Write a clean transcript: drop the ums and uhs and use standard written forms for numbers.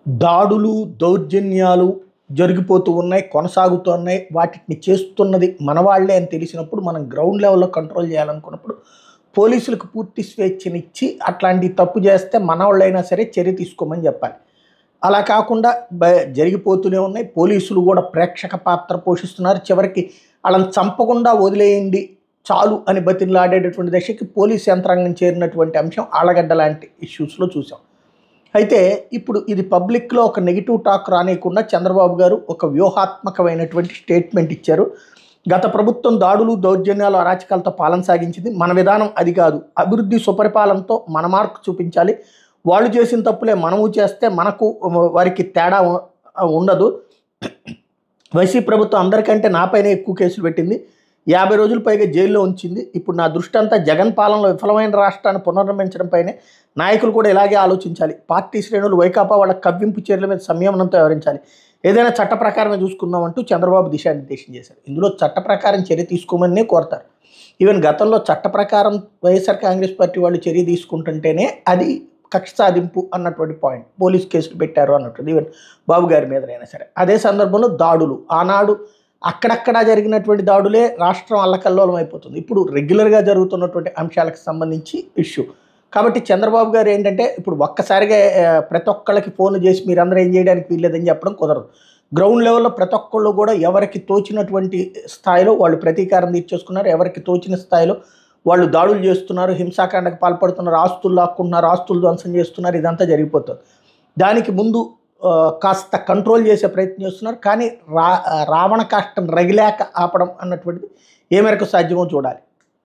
దాడులు, దౌర్జన్యాలు జరిగిపోతూ ఉన్నాయి, కొనసాగుతున్నాయి. వాటిని చేస్తున్నది మనవాళ్లే అని తెలిసినప్పుడు మనం గ్రౌండ్ లెవెల్‌లో కంట్రోల్ చేయాలనుకున్నప్పుడు పోలీసులకు పూర్తి స్వేచ్ఛనిచ్చి అట్లాంటి తప్పు చేస్తే మనోళ్ళైనా సరే చర్య తీసుకోమని చెప్పాలి. అలా కాకుండా జరిగిపోతూనే ఉన్నాయి. పోలీసులు కూడా ప్రేక్షక పాత్ర పోషిస్తున్నారు. చివరికి ఆళ్ళని చంపకుండా వదిలేయండి చాలు అని బతిమిలాడేటటువంటి దశకి పోలీస్ యంత్రాంగం చేరినటువంటి అంశం ఆళ్ళగడ్డ లాంటి ఇష్యూస్‌లో చూసాం. అయితే ఇప్పుడు ఇది పబ్లిక్‌లో ఒక నెగెటివ్ టాక్ రానీయకుండా చంద్రబాబు గారు ఒక వ్యూహాత్మకమైనటువంటి స్టేట్మెంట్ ఇచ్చారు. గత ప్రభుత్వం దాడులు, దౌర్జన్యాలు, అరాచకాలతో పాలన సాగించింది. మన విధానం అది కాదు. అభివృద్ధి, సుపరిపాలనతో మన మార్క్ చూపించాలి. వాళ్ళు చేసిన తప్పులే మనము చేస్తే మనకు వారికి తేడా ఉండదు. వైసీపీ ప్రభుత్వం అందరికంటే నాపైనే ఎక్కువ కేసులు పెట్టింది. 50 రోజులు పైగా జైల్లో ఉంచింది. ఇప్పుడు నా దృష్టి అంతా జగన్ పాలనలో విఫలమైన రాష్ట్రాన్ని పునర్నిర్మించడంపైనే. నాయకులు కూడా ఇలాగే ఆలోచించాలి. పార్టీ శ్రేణులు వైకాపా వాళ్ళ కవ్వింపు చర్యల మీద సంయమనంతో వ్యవహరించాలి. ఏదైనా చట్ట ప్రకారమే చూసుకుందామంటూ చంద్రబాబు దిశానిర్దేశం చేశారు. ఇందులో చట్ట ప్రకారం చర్య తీసుకోమనే కోరతారు. ఈవెన్ గతంలో చట్ట ప్రకారం వైఎస్ఆర్ కాంగ్రెస్ పార్టీ వాళ్ళు చర్య తీసుకుంటుంటేనే అది కక్ష సాధింపు అన్నటువంటి పాయింట్. పోలీస్ కేసులు పెట్టారు అన్నట్టు ఈవెన్ బాబు గారి మీదనైనా సరే. అదే సందర్భంలో దాడులు, ఆనాడు అక్కడక్కడ జరిగినటువంటి దాడులే రాష్ట్రం అల్లకల్లోలం అయిపోతుంది. ఇప్పుడు రెగ్యులర్గా జరుగుతున్నటువంటి అంశాలకు సంబంధించి ఇష్యూ. కాబట్టి చంద్రబాబు గారు ఏంటంటే ఇప్పుడు ఒక్కసారిగా ప్రతి ఒక్కళ్ళకి ఫోన్లు చేసి మీరందరూ ఏం చేయడానికి వీల్లేదని చెప్పడం కుదరదు. గ్రౌండ్ లెవెల్లో ప్రతి ఒక్కళ్ళు కూడా ఎవరికి తోచినటువంటి స్థాయిలో వాళ్ళు ప్రతీకారం తీర్చేసుకున్నారు. ఎవరికి తోచిన స్థాయిలో వాళ్ళు దాడులు చేస్తున్నారు, హింసాకాండకు పాల్పడుతున్నారు, ఆస్తులు లాక్కుంటున్నారు, ఆస్తులు ధ్వంసం చేస్తున్నారు. ఇదంతా జరిగిపోతుంది. దానికి ముందు కాస్త కంట్రోల్ చేసే ప్రయత్నం చేస్తున్నారు. కానీ రావణ కాష్టం రగిలాక ఆపడం అన్నటువంటిది ఏ మేరకు సాధ్యమో చూడాలి.